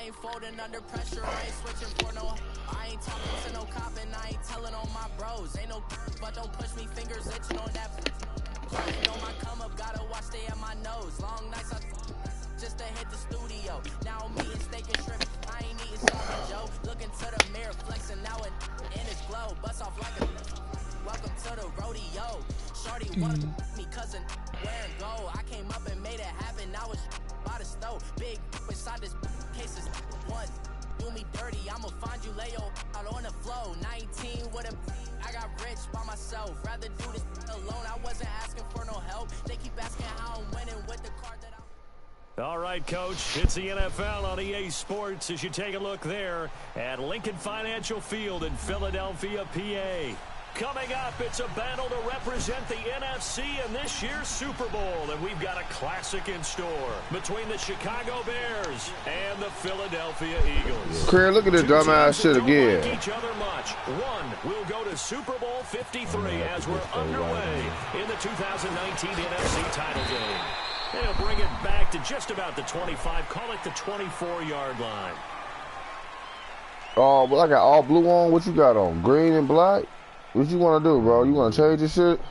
ain't folding under pressure, I ain't switching for no. I ain't talking to no cop and I ain't telling on my bros. Ain't no but don't push me, fingers itching on that. Crying on my come up, gotta watch stay at my nose. Long nights I just to hit the studio. Now I'm eating steak and shrimp. I ain't eating Solid Joe. Looking to the mirror, flexing now in his glow. Bust off like a welcome to the rodeo. Shorty wanna me cousin wearing gold. I came up and made it happen. Now it's by the stove. Big inside this case is one. Do me dirty, I'ma find you lay out on the floor. 19 with a I got rich by myself. Rather do this alone. I wasn't asking for no help. They keep asking how I'm winning with the card that I'm. All right, Coach, it's the NFL on EA Sports as you take a look there at Lincoln Financial Field in Philadelphia, PA. Coming up, it's a battle to represent the NFC in this year's Super Bowl, and we've got a classic in store between the Chicago Bears and the Philadelphia Eagles. Craig, look at this dumbass shit again. Like each other much. One will go to Super Bowl 53 as we're underway in the 2019 NFC title game. They'll bring it back to just about the 25, call it the 24-yard line. Oh, but I got all blue on. What you got on? Green and black? What you want to do, bro? You want to change this shit? It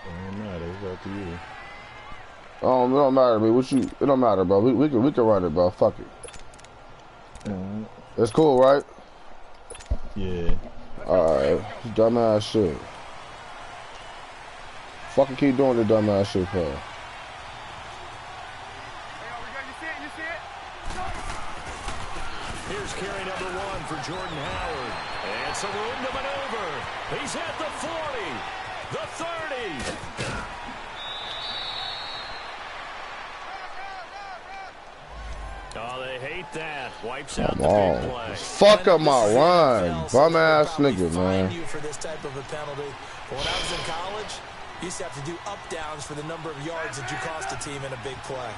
don't matter. It's up to you. It don't matter, man. It don't matter, bro. We can run it, bro. Fuck it. It's cool, right? Yeah. Alright. Dumbass shit. Fucking keep doing the dumbass shit, bro. Here's carry number 1 for Jordan Howard. And some room to maneuver. He's at the 40, the 30. Oh, they hate that. Wipes out the big play. Fuck up my run. Bum ass nigga, man. You for this type of a penalty. When I was in college, you used to have to do up downs for the number of yards that you cost a team in a big play.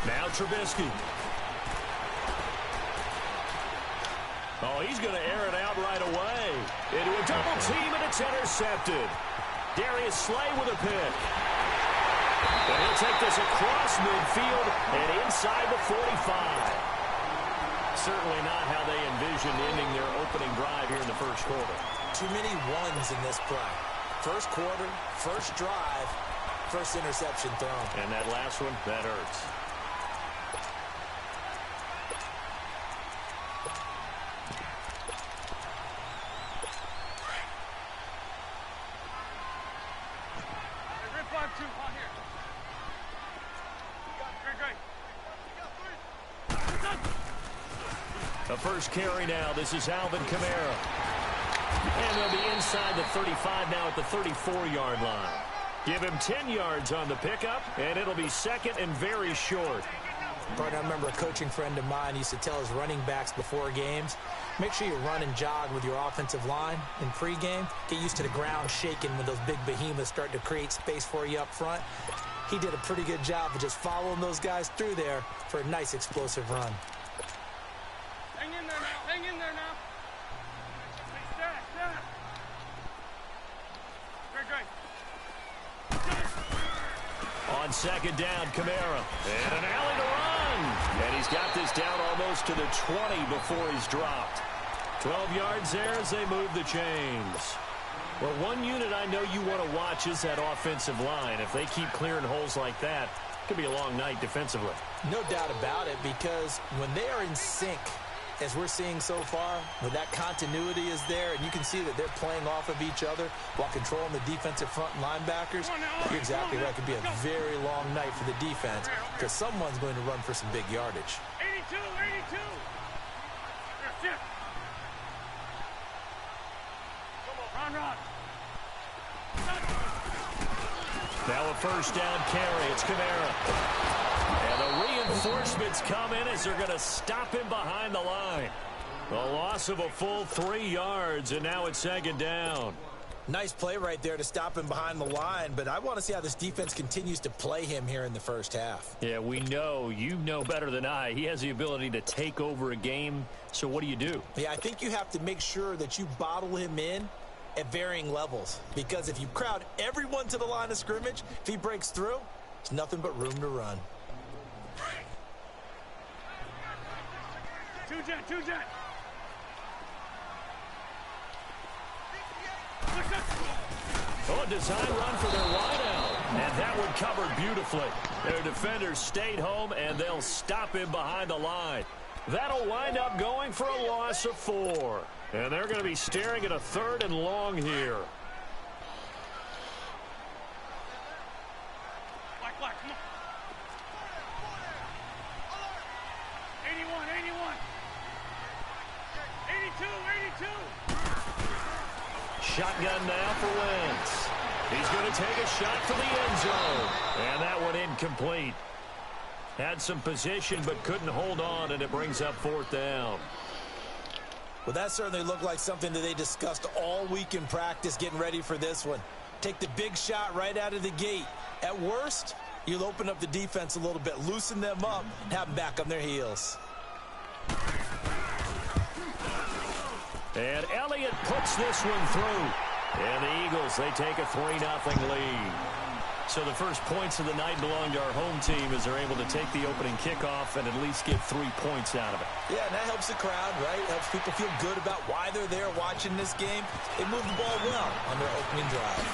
Now Trubisky. Oh, he's going to air it out right away. Into a double team, and it's intercepted. Darius Slay with a pick. And he'll take this across midfield and inside the 45. Certainly not how they envisioned ending their opening drive here in the first quarter. Too many ones in this play. First quarter, first drive, first interception thrown. And that last one, that hurts. The first carry now. This is Alvin Kamara. And they'll be inside the 35 now at the 34-yard line. Give him 10 yards on the pickup, and it'll be second and very short. Partner, I remember a coaching friend of mine used to tell his running backs before games, make sure you run and jog with your offensive line in pregame. Get used to the ground shaking when those big behemoths start to create space for you up front. He did a pretty good job of just following those guys through there for a nice explosive run. Hang in there now. Hang in there now. On second down, Kamara. And an alley to run. And he's got this down almost to the 20 before he's dropped. 12 yards there as they move the chains. Well, one unit I know you want to watch is that offensive line. If they keep clearing holes like that, it could be a long night defensively. No doubt about it, because when they are in sync, as we're seeing so far, when that continuity is there, and you can see that they're playing off of each other while controlling the defensive front linebackers, you're exactly right. It could be a very long night for the defense because someone's going to run for some big yardage. 82, 82. Run. Now a first down carry. It's Kamara. And the reinforcements come in as they're going to stop him behind the line. The loss of a full 3 yards, and now it's second down. Nice play right there to stop him behind the line, but I want to see how this defense continues to play him here in the first half. Yeah, we know. You know better than I. He has the ability to take over a game, so what do you do? Yeah, I think you have to make sure that you bottle him in at varying levels. Because if you crowd everyone to the line of scrimmage, if he breaks through, there's nothing but room to run. Two-jet. Oh, design run for their wideout. And that one covered beautifully. Their defenders stayed home, and they'll stop him behind the line. That'll wind up going for a loss of 4. And they're going to be staring at a 3rd and long here. Black, come on. 81. 82. Shotgun now for Wentz. He's going to take a shot for the end zone. And that one incomplete. Had some position but couldn't hold on, and it brings up 4th down. Well, that certainly looked like something that they discussed all week in practice getting ready for this one. Take the big shot right out of the gate. At worst, you'll open up the defense a little bit, loosen them up, and have them back on their heels. And Elliott puts this one through. And the Eagles, they take a 3-0 lead. So the first points of the night belong to our home team as they're able to take the opening kickoff and at least get 3 points out of it. Yeah, and that helps the crowd, right? Helps people feel good about why they're there watching this game. They moved the ball well on their opening drive.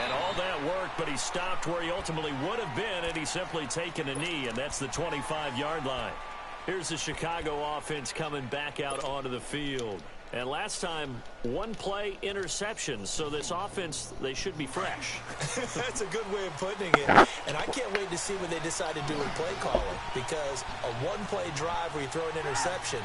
And all that worked, but he stopped where he ultimately would have been, and he's simply taken a knee, and that's the 25-yard line. Here's the Chicago offense coming back out onto the field. And last time, 1 play interception. So this offense, they should be fresh. That's a good way of putting it. And I can't wait to see what they decide to do with play calling. Because a 1-play drive where you throw an interception,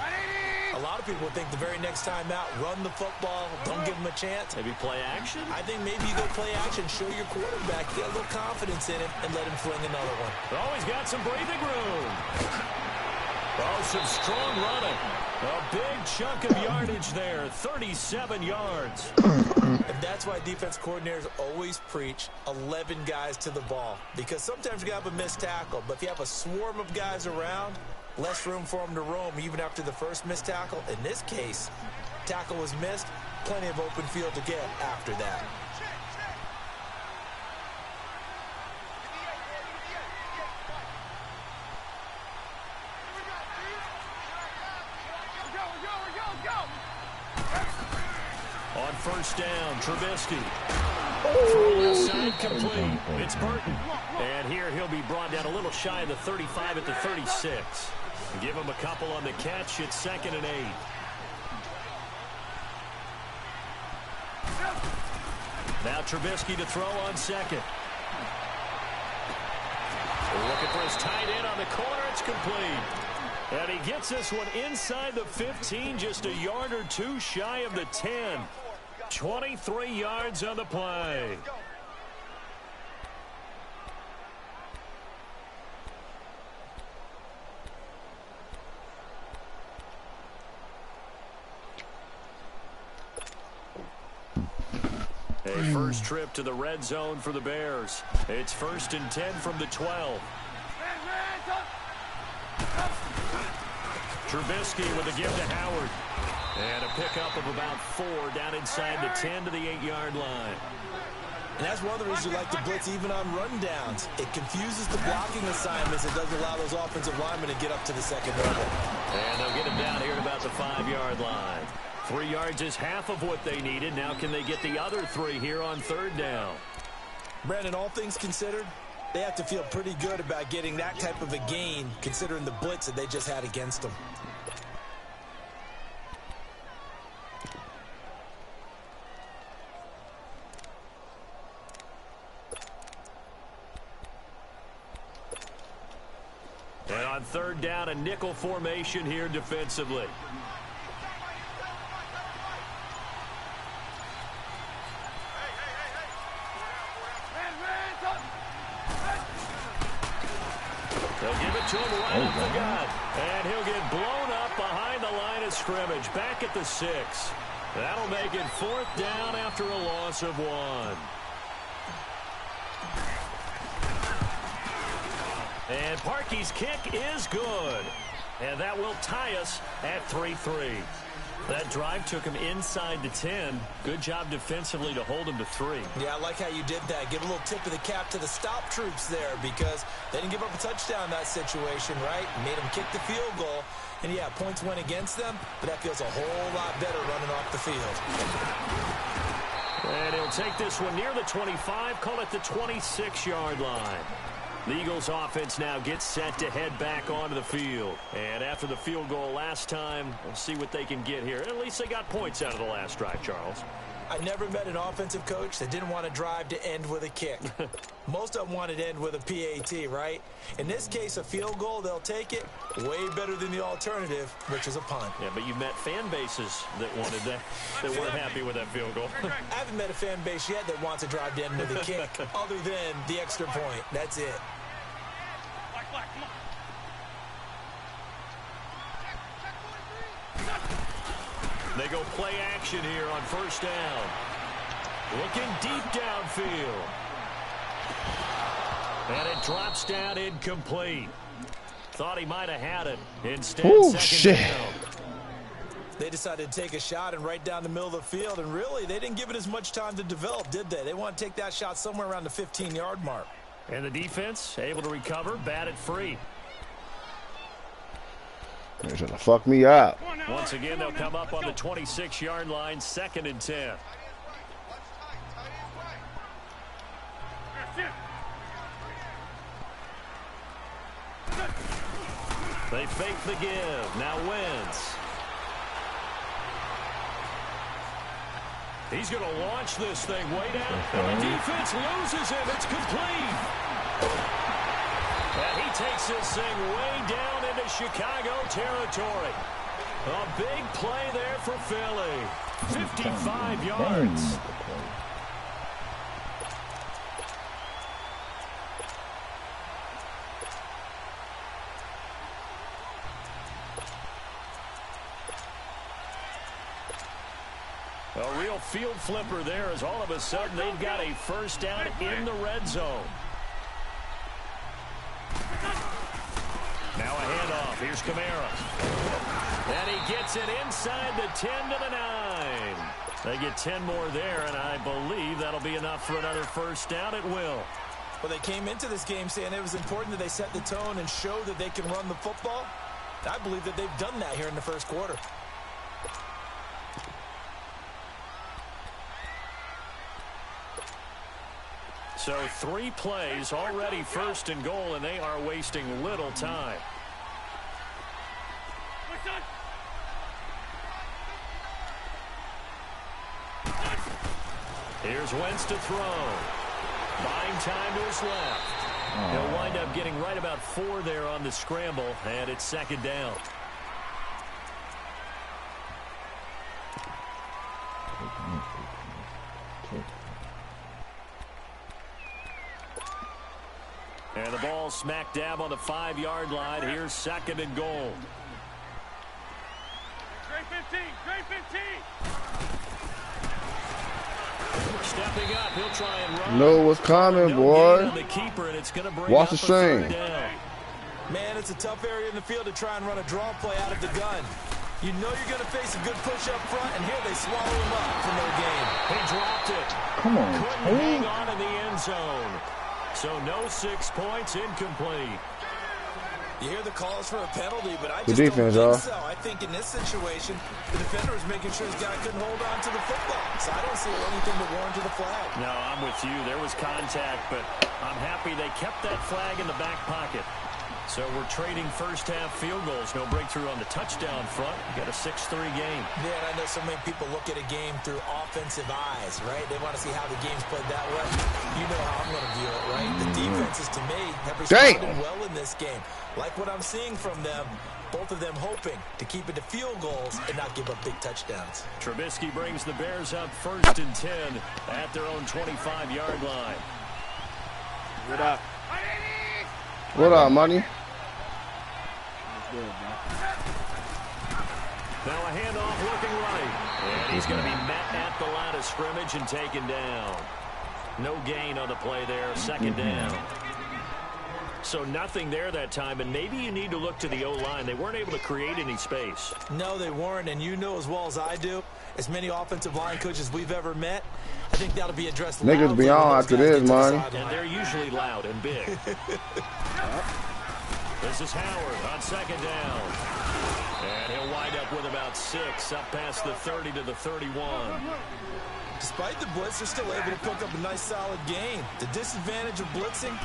a lot of people would think the very next time out, run the football, don't give them a chance. Maybe play action? I think maybe you go play action, show your quarterback, get a little confidence in him, and let him fling another one. Oh, he's got some breathing room. Oh, some strong running. A big chunk of yardage there, 37 yards. And that's why defense coordinators always preach 11 guys to the ball. Because sometimes you have a missed tackle, but if you have a swarm of guys around, less room for them to roam even after the first missed tackle. In this case, tackle was missed, plenty of open field to get after that. On first down, Trubisky. Throw left side complete. It's Burton. And here he'll be brought down a little shy of the 35 at the 36. Give him a couple on the catch. It's 2nd and 8. Now Trubisky to throw on 2nd. Looking for his tight end on the corner. It's complete. And he gets this one inside the 15, just a yard or 2 shy of the 10. 23 yards on the play. A first trip to the red zone for the Bears. It's 1st and 10 from the 12. Trubisky with a give to Howard. And a pickup of about 4 down inside the 10 to the 8-yard line. And that's one of the reasons you like to blitz even on rundowns. It confuses the blocking assignments. It doesn't allow those offensive linemen to get up to the second level. And they'll get him down here at about the 5-yard line. 3 yards is half of what they needed. Now can they get the other 3 here on 3rd down? Brandon, all things considered, they have to feel pretty good about getting that type of a gain considering the blitz that they just had against them. And on 3rd down, a nickel formation here defensively. They'll give it to him right up the gut. And he'll get blown up behind the line of scrimmage. Back at the 6. That'll make it 4th down after a loss of 1. And Parkey's kick is good. And that will tie us at 3-3. That drive took him inside the 10. Good job defensively to hold him to 3. Yeah, I like how you did that. Give a little tip of the cap to the stop troops there because they didn't give up a touchdown in that situation, right? Made them kick the field goal. And, yeah, points went against them, but that feels a whole lot better running off the field. And he'll take this one near the 25, call it the 26-yard line. The Eagles offense now gets set to head back onto the field. And after the field goal last time, we'll see what they can get here. At least they got points out of the last drive, Charles. I never met an offensive coach that didn't want to drive to end with a kick. Most of them wanted to end with a PAT, right? In this case, a field goal, they'll take it. Way better than the alternative, which is a punt. Yeah, but you've met fan bases that wanted that, that weren't happy with that field goal. I haven't met a fan base yet that wants to drive to end with a kick, other than the extra point. That's it. Black, come on. They go play action here on first down. Looking deep downfield. And it drops down incomplete. Thought he might have had it. Instead, second down. They decided to take a shot and right down the middle of the field, and really, they didn't give it as much time to develop, did they? They want to take that shot somewhere around the 15-yard mark. And the defense able to recover, batted free. They're trying to fuck me up. Once again, they'll come up on the 26-yard line, 2nd and 10. They fake the give. Now Wentz. He's going to launch this thing way down. And the defense loses him. It's complete. And he takes this thing way down into Chicago territory. A big play there for Philly. 55 yards. A real field flipper there as all of a sudden they've got a first down in the red zone. Now a handoff. Here's Kamara. And he gets it inside the 10 to the 9. They get 10 more there, and I believe that'll be enough for another first down. It will. Well, they came into this game saying it was important that they set the tone and show that they can run the football. I believe that they've done that here in the first quarter. So 3 plays already first and goal, and they are wasting little time. Here's Wentz to throw. Buying time to his left. He'll wind up getting right about 4 there on the scramble, and it's second down. And the ball smack dab on the 5-yard line. Here's 2nd and goal. Great 15, great 15. Stepping up, he'll try and run. Know what's coming, boy. The keeper, and it's going to bring Watch the up a string. 3rd down. Man, it's a tough area in the field to try and run a draw play out of the gun. You know you're going to face a good push up front, and here they swallow him up for no gain. He dropped it. Come on, Couldn't hang on in the end zone. So no 6 points, incomplete. You hear the calls for a penalty, but I Good just defense, don't y'all. think so. I think in this situation, the defender was making sure his guy couldn't hold on to the football. So I don't see anything to warrant the flag. No, I'm with you. There was contact, but I'm happy they kept that flag in the back pocket. So we're trading first-half field goals. No breakthrough on the touchdown front. We got a 6-3 game. Yeah, and I know so many people look at a game through offensive eyes, right? They want to see how the game's played that way. You know how I'm going to view it, right? The defenses, to me, have responded well in this game. Like what I'm seeing from them, both of them hoping to keep it to field goals and not give up big touchdowns. Trubisky brings the Bears up 1st and 10 at their own 25-yard line. What up? What up, money? Now a handoff looking right. And he's going to be met at the line of scrimmage and taken down. No gain on the play there. 2nd down. So nothing there that time, and maybe you need to look to the O-line. They weren't able to create any space. No, they weren't, and you know as well as I do, as many offensive line coaches we've ever met, I think that'll be addressed Niggas loudly be when on those after guys this, get to the money. sideline. And they're usually loud and big. This is Howard on second down. And he'll wind up with about 6, up past the 30 to the 31. Despite the blitz, they're still able to pick up a nice, solid gain. The disadvantage of blitzing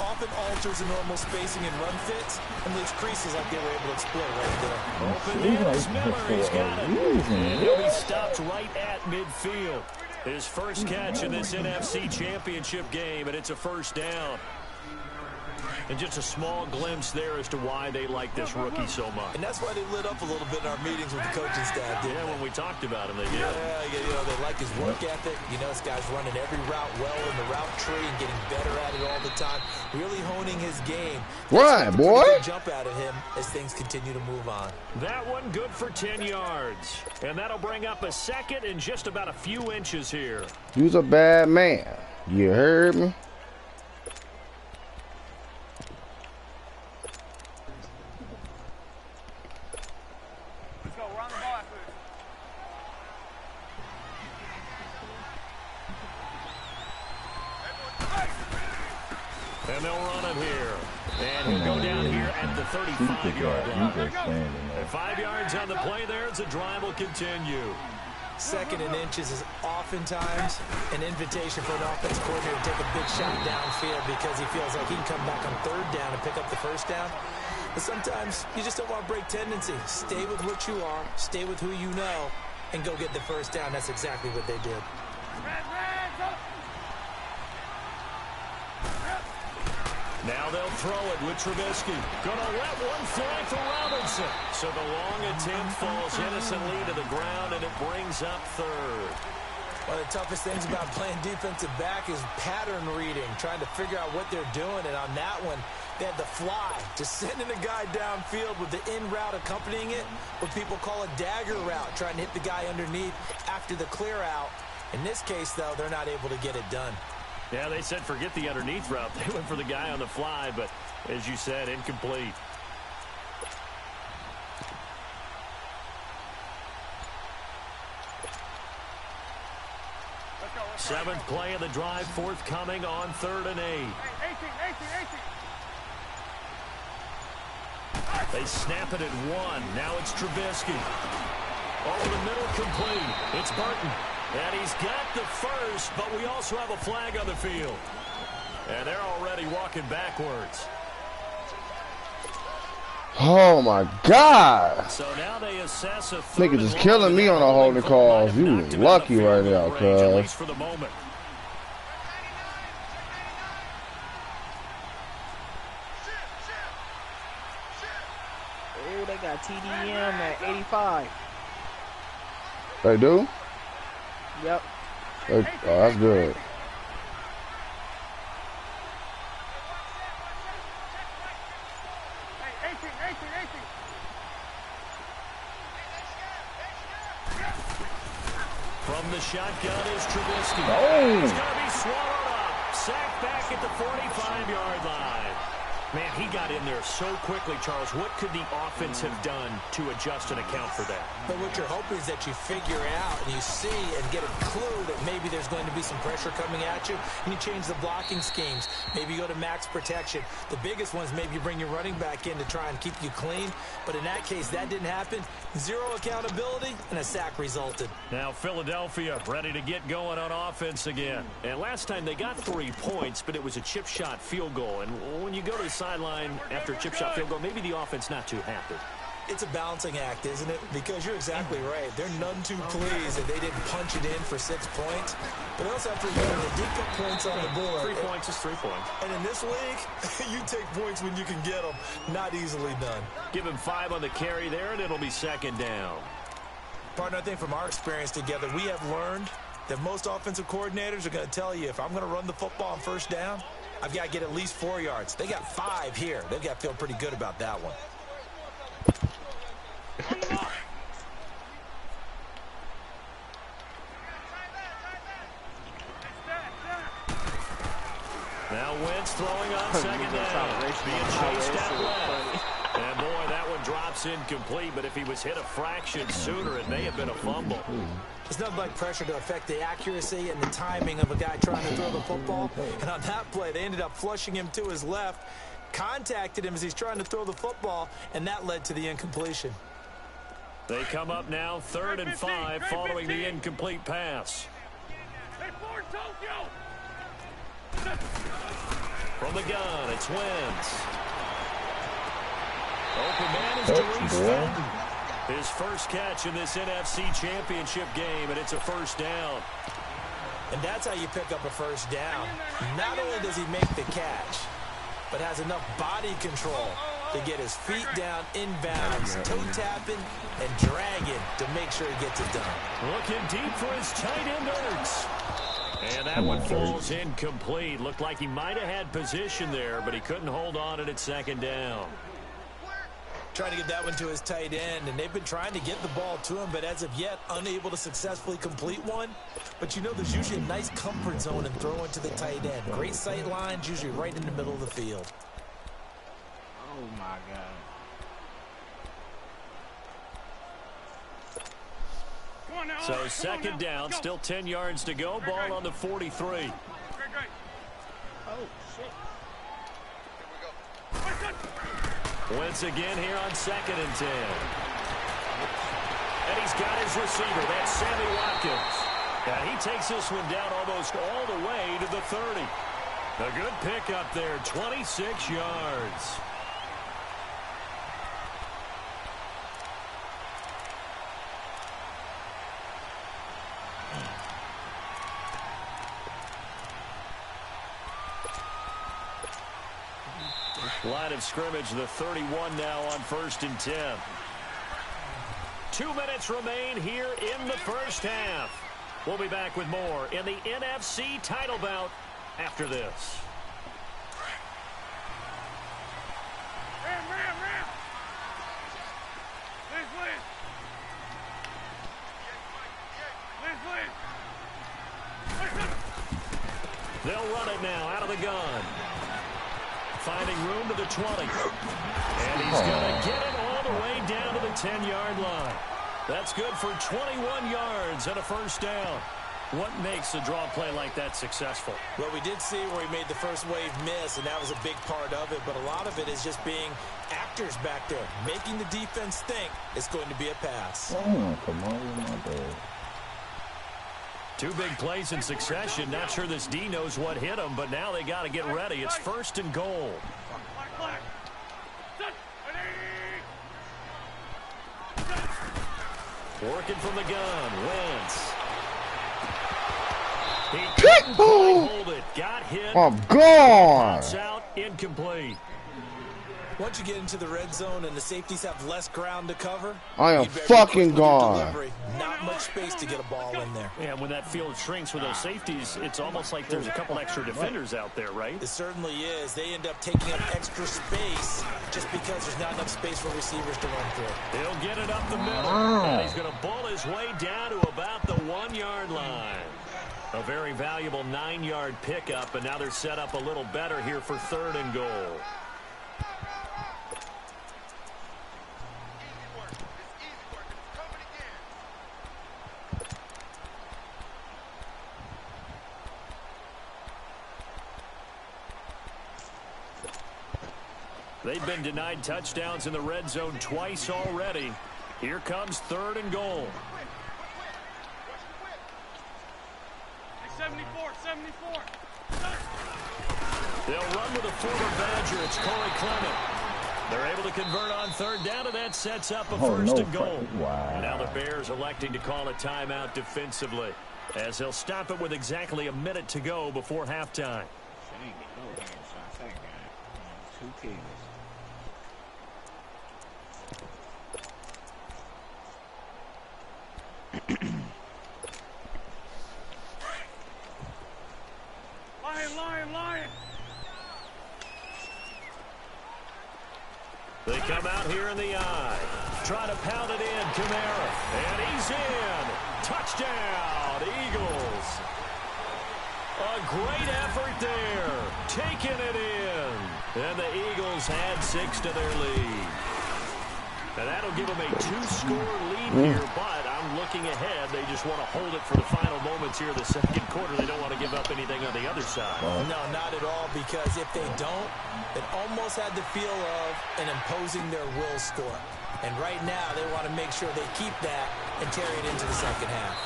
often alters the normal spacing and run fits and leaves creases like they were able to exploit right there. Open Dennis Miller, he's got it. And he'll be stopped right at midfield. His first catch in this NFC Championship game, and it's a first down. And just a small glimpse there as to why they like this rookie so much. And that's why they lit up a little bit in our meetings with the coaching staff, didn't they? When we talked about him, they did. Yeah, you know, they like his work ethic. You know, this guy's running every route well in the route tree and getting better at it all the time. Really honing his game. Right, boy. Good jump out of him as things continue to move on. That one good for 10 yards. And that'll bring up a second in just about a few inches here. You's a bad man. You heard me? And they'll run it here. And he'll go down here at the 35-yard line. And 5 yards on the play there as the drive will continue. Second and inches is oftentimes an invitation for an offensive coordinator to take a big shot downfield because he feels like he can come back on third down and pick up the first down. But sometimes you just don't want to break tendency. Stay with what you are, stay with who you know, and go get the first down. That's exactly what they did. Now they'll throw it with Trubisky. Gonna let one fly for Robinson. So the long attempt falls innocently to the ground, and it brings up third. One of the toughest things about playing defensive back is pattern reading, trying to figure out what they're doing. And on that one, they had the fly, just sending a guy downfield with the in route accompanying it, what people call a dagger route, trying to hit the guy underneath after the clear out. In this case, though, they're not able to get it done. Yeah, they said forget the underneath route. They went for the guy on the fly, but as you said, incomplete. Seventh play of the drive forthcoming on 3rd and 8. They snap it at 1. Now it's Trubisky. Over the middle, complete. It's Burton. And he's got the first, but we also have a flag on the field. And they're already walking backwards. Oh my God! So now they assess a Nigga just killing me on the holding calls. You lucky right now, cuz. For the moment. Oh, they got TDM at 85. They do? Yep. Oh, that's good. From the shotgun is Trubisky. Oh. He's going to be swallowed up. Sacked back at the 45-yard line. Man, he got in there so quickly, Charles. What could the offense have done to adjust and account for that? But what you're hoping is that you figure out and you see and get a clue that maybe there's going to be some pressure coming at you, and you change the blocking schemes. Maybe you go to max protection. The biggest ones, maybe you bring your running back in to try and keep you clean. But in that case, that didn't happen. Zero accountability, and a sack resulted. Now Philadelphia ready to get going on offense again. And last time they got 3 points, but it was a chip shot field goal. And when you go to the sideline after a chip shot field goal, maybe the offense not too happy. It's a balancing act, isn't it? Because you're exactly right. They're none too pleased that they didn't punch it in for 6 points. But they also have to remember they did put points on the board. 3 points is 3 points. And in this league, you take points when you can get them. Not easily done. Give him 5 on the carry there, and it'll be second down. Partner, I think from our experience together, we have learned that most offensive coordinators are going to tell you, if I'm going to run the football on first down, I've got to get at least 4 yards. They got 5 here. They've got to feel pretty good about that one. Now Wentz throwing on second down. Being chased out left. And boy, that one drops incomplete, but if he was hit a fraction sooner, it may have been a fumble. There's nothing like pressure to affect the accuracy and the timing of a guy trying to throw the football. And on that play, they ended up flushing him to his left, contacted him as he's trying to throw the football, and that led to the incompletion. They come up now 3rd and 5 following the incomplete pass. From the gun, it's Wentz. Open man is Darius Fenton. His first catch in this NFC Championship game, and it's a first down. And that's how you pick up a first down. Not only does he make the catch, but has enough body control to get his feet down inbounds, toe-tapping, and dragging to make sure he gets it done. Looking deep for his tight end, Ertz. And that one falls incomplete. Looked like he might have had position there, but he couldn't hold on it at second down. Trying to get that one to his tight end, and they've been trying to get the ball to him, but as of yet, unable to successfully complete one. But you know there's usually a nice comfort zone in throwing to the tight end. Great sight lines, usually right in the middle of the field. Oh, my God. So second down, still 10 yards to go. Ball on the 43. Oh, shit. Wentz again here on 2nd and 10. And he's got his receiver. That's Sammy Watkins. And he takes this one down almost all the way to the 30. A good pickup there, 26 yards. Line of scrimmage, the 31 now on 1st and 10. 2 minutes remain here in the first half. We'll be back with more in the NFC title bout after this. They'll run it now out of the gun. Finding room to the 20. And he's going to get it all the way down to the 10-yard line. That's good for 21 yards and a first down. What makes a draw play like that successful? Well, we did see where he made the first wave miss, and that was a big part of it. But a lot of it is just being actors back there, making the defense think it's going to be a pass. Oh, come on, my bad. 2 big plays in succession. Not sure this D knows what hit him, but now they got to get ready. It's 1st and goal. Working from the gun, Wentz. He couldn't quite hold it. Got hit. I'm gone. Pops out, incomplete. Once you get into the red zone and the safeties have less ground to cover, I am fucking gone. Not much space to get a ball in there. Yeah, when that field shrinks with those safeties, it's almost like there's a couple extra defenders out there, right? It certainly is. They end up taking up extra space just because there's not enough space for receivers to run through. He'll get it up the middle, and he's going to bull his way down to about the 1-yard line. A very valuable 9-yard pickup, and now they're set up a little better here for 3rd and goal. They've been denied touchdowns in the red zone twice already. Here comes 3rd and goal. 74. They'll run with a former Badger. It's Corey Clement. They're able to convert on 3rd down, and that sets up a 1st and goal. Wow. Now the Bears electing to call a timeout defensively, as they'll stop it with exactly a minute to go before halftime. 2 kids. Lion. They come out here in the eye. Try to pound it in, Kamara. And he's in. Touchdown, Eagles. A great effort there. Taking it in. And the Eagles add 6 to their lead. And that'll give them a 2-score lead here, but I'm looking ahead. They just want to hold it for the final moments here of the second quarter. They don't want to give up anything on the other side. No, not at all, because if they don't, it almost had the feel of an imposing their will score. And right now, they want to make sure they keep that and carry it into the second half.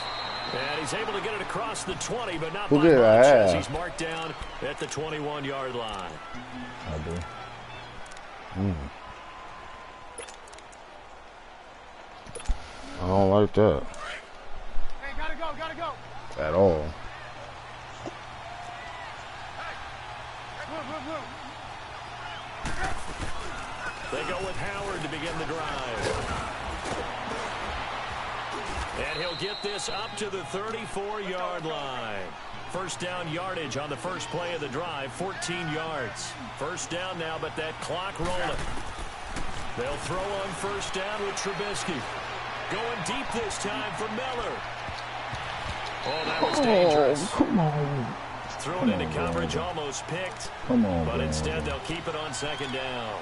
And he's able to get it across the 20, but not Who by did much, that? as he's marked down at the 21-yard line. I do. I don't like that. Hey, gotta go, gotta go. At all. Move, move, move. They go with Howard to begin the drive. And he'll get this up to the 34-yard line. First down yardage on the first play of the drive, 14 yards. First down now, but that clock rolling. They'll throw on first down with Trubisky. Going deep this time for Miller. Oh, that was dangerous. Come on. Throw it into coverage, almost picked. Come on, But Brandon. instead, they'll keep it on second down.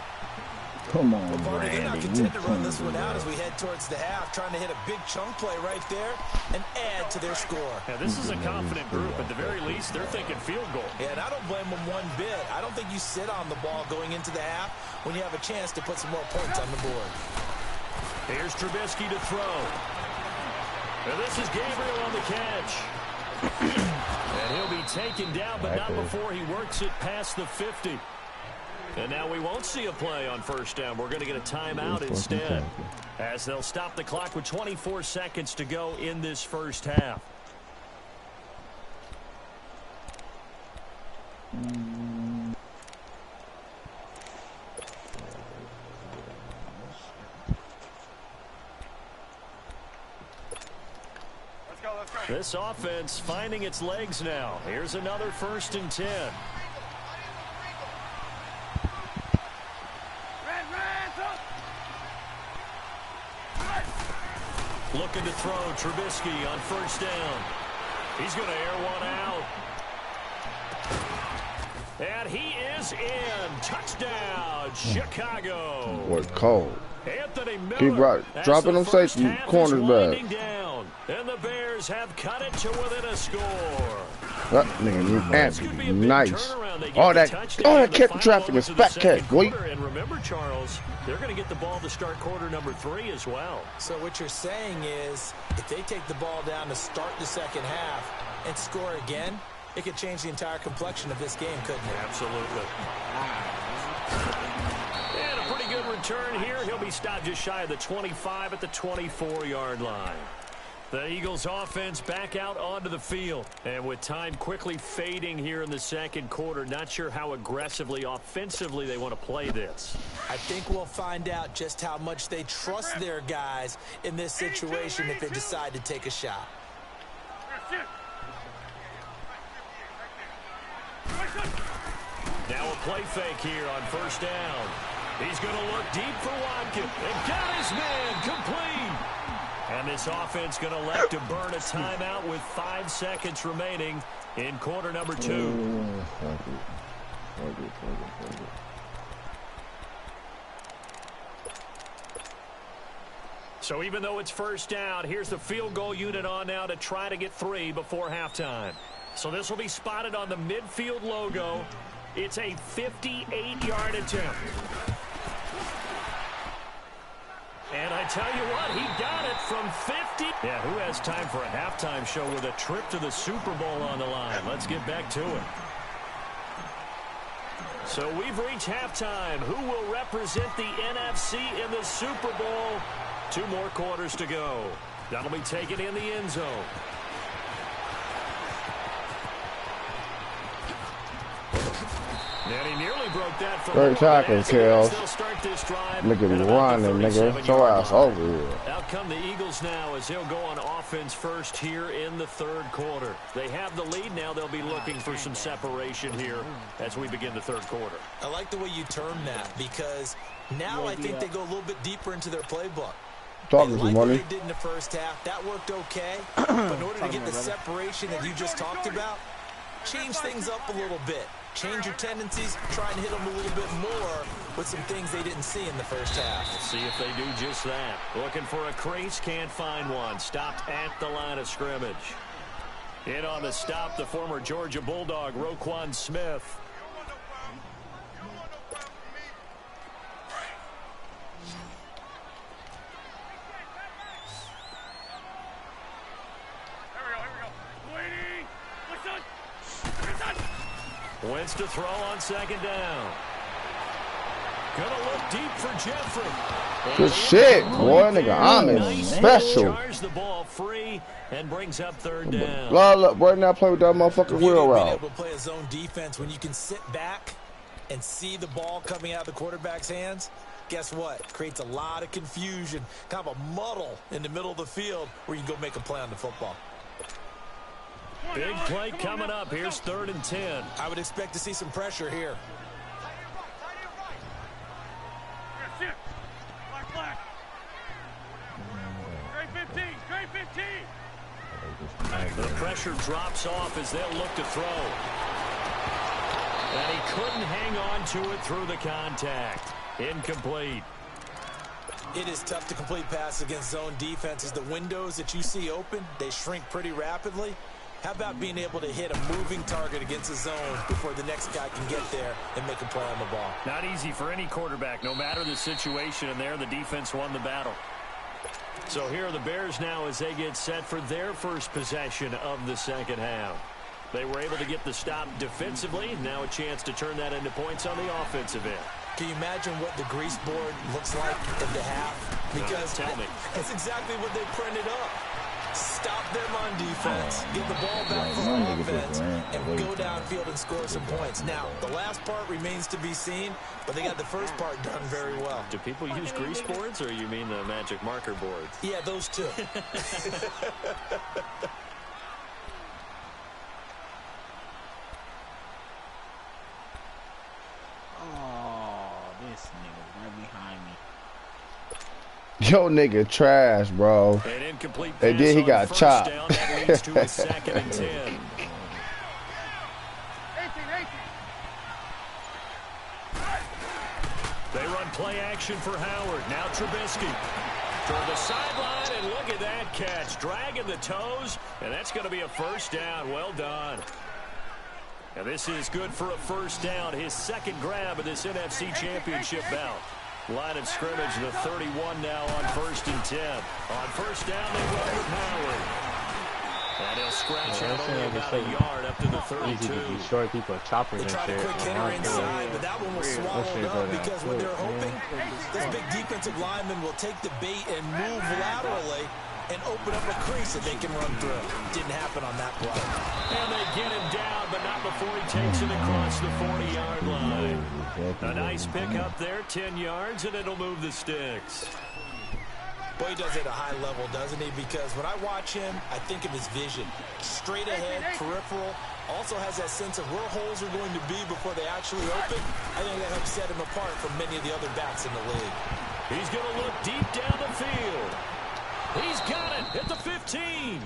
Come on, Well, Barney, they're not Randy. content to run this one out as we head towards the half, trying to hit a big chunk play right there and add to their score. Now, this is a confident group. At the very least, they're thinking field goal. Yeah, and I don't blame them one bit. I don't think you sit on the ball going into the half when you have a chance to put some more points on the board. Here's Trubisky to throw. And this is Gabriel on the catch. And he'll be taken down, but not before he works it past the 50. And now we won't see a play on first down. We're going to get a timeout instead, as they'll stop the clock with 24 seconds to go in this first half. Let's go, let's go. This offense finding its legs now. Here's another 1st and 10. Looking to throw Trubisky on first down. He's going to air one out. And he is in. Touchdown, Chicago. Boy, cold. Anthony Miller. Keep right. as Dropping the them first safety half is corners winding back. down. And the Bears have cut it to within a score. That nigga This could be a big nice. turnaround. They get All the that touchdown in the catching final traffic moments is of the fat second cat, boy. quarter. And remember, Charles, they're going to get the ball to start quarter number 3 as well. So what you're saying is if they take the ball down to start the second half and score again, it could change the entire complexion of this game, couldn't it? Absolutely. And a pretty good return here. He'll be stopped just shy of the 25 at the 24-yard line. The Eagles offense back out onto the field. And with time quickly fading here in the second quarter, not sure how aggressively, offensively they want to play this. I think we'll find out just how much they trust their guys in this situation if they decide to take a shot. Now a play fake here on first down. He's going to look deep for Watkins. And got his man complete. And this offense going to elect to burn a timeout with 5 seconds remaining in quarter number 2. So even though it's first down, here's the field goal unit on now to try to get 3 before halftime. So this will be spotted on the midfield logo. It's a 58-yard attempt. And I tell you what, he got it from 50. Yeah, who has time for a halftime show with a trip to the Super Bowl on the line? Let's get back to it. So we've reached halftime. Who will represent the NFC in the Super Bowl? 2 more quarters to go. That'll be taken in the end zone. And he nearly broke that for Great tackle, Kels. Look at him running, nigga. Show ass over here. Out come the Eagles now as they'll go on offense first here in the third quarter. They have the lead now. They'll be looking for some separation here as we begin the third quarter. I like the way you term that because now I think they go a little bit deeper into their playbook. Talking They to like what money. they did in the first half. That worked okay. But in order to get the separation that you just talked about, change things up a little bit. Change your tendencies, try and hit them a little bit more with some things they didn't see in the first half. Let's see if they do just that. Looking for a crease, can't find one. Stopped at the line of scrimmage. In on the stop, the former Georgia Bulldog, Roquan Smith. Wentz to throw on second down. Gonna look deep for Jeffrey. Good shit, boy. Nigga, I'm in special. Charge the ball free and brings up third down. Right now, play with that motherfucking wheel route. Being able to play a zone defense when you can sit back and see the ball coming out of the quarterback's hands, guess what? Creates a lot of confusion, kind of a muddle in the middle of the field where you can go make a play on the football. Big play coming up. Here's 3rd and 10. I would expect to see some pressure here. The pressure drops off as they'll look to throw. And he couldn't hang on to it through the contact. Incomplete. It is tough to complete passes against zone defenses. The windows that you see open, they shrink pretty rapidly. How about being able to hit a moving target against a zone before the next guy can get there and make a play on the ball? Not easy for any quarterback, no matter the situation, and there the defense won the battle. So here are the Bears now as they get set for their first possession of the second half. They were able to get the stop defensively. Now a chance to turn that into points on the offensive end. Can you imagine what the grease board looks like at the half? Because tell me. That's exactly what they printed up. Stop them on defense, get the ball back for offense, and go downfield and score some points. Now, the last part remains to be seen, but they got the first part done very well. Do people use grease boards, or you mean the magic marker boards? Yeah, those two. This nigga right behind me. Yo, nigga, trash, bro. An incomplete And then he got chopped. down. That leads to a 2nd and 10. 18. They run play action for Howard. Now Trubisky. Toward the sideline, and look at that catch. Dragging the toes, and that's going to be a first down. Well done. And this is good for a first down. His second grab of this NFC Championship bout. Line of scrimmage, the 31 now on 1st and 10. On first down, they run with Howard. And he'll scratch out only about a yard up to the 32. Easy to destroy people, choppers and shit. They tried a quick hitter inside, but that one was swallowed up because what they're hoping, this big defensive lineman will take the bait and move laterally and open up a crease that they can run through. Didn't happen on that play. And they get him down, but not before he takes it across the 40-yard line. A nice pick up there, 10 yards, and it'll move the sticks. Boy, he does it at a high level, doesn't he? Because when I watch him, I think of his vision. Straight ahead, peripheral. Also has that sense of where holes are going to be before they actually open. I think that helps set him apart from many of the other backs in the league. He's going to look deep down the field. He's got it at the 15.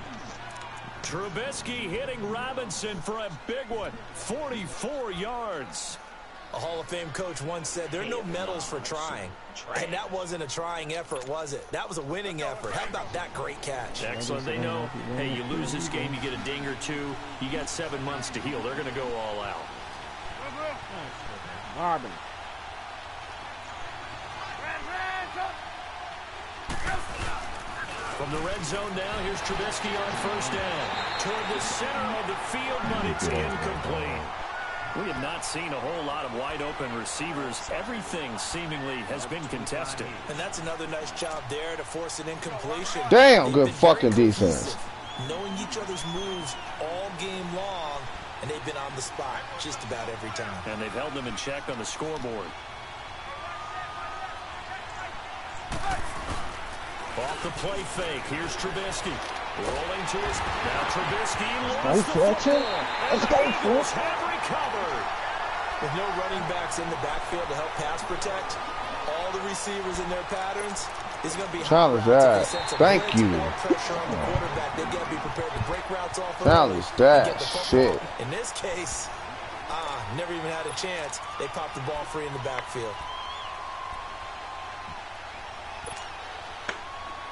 Trubisky hitting Robinson for a big one, 44 yards. A Hall of Fame coach once said, there are no medals for trying. And that wasn't a trying effort, was it? That was a winning effort. How about that great catch? Excellent. They know, hey, you lose this game, you get a ding or two. You got 7 months to heal. They're going to go all out. Garbage. From the red zone now, here's Trubisky on first down. Toward the center of the field, but it's incomplete. We have not seen a whole lot of wide-open receivers. Everything seemingly has been contested. And that's another nice job there to force an incompletion. Damn, good fucking defense. Knowing each other's moves all game long, and they've been on the spot just about every time. And they've held them in check on the scoreboard. Off the play fake, here's Trubisky. Rolling to his... Now Trubisky lost the football. Let's go, Eagles have recovered. With no running backs in the backfield to help pass protect, all the receivers in their patterns is going to be challenge that. Thank you. Pressure on the quarterback. They've got to be prepared to break routes off of Now them it's and that get the football. shit. In this case, never even had a chance. They popped the ball free in the backfield.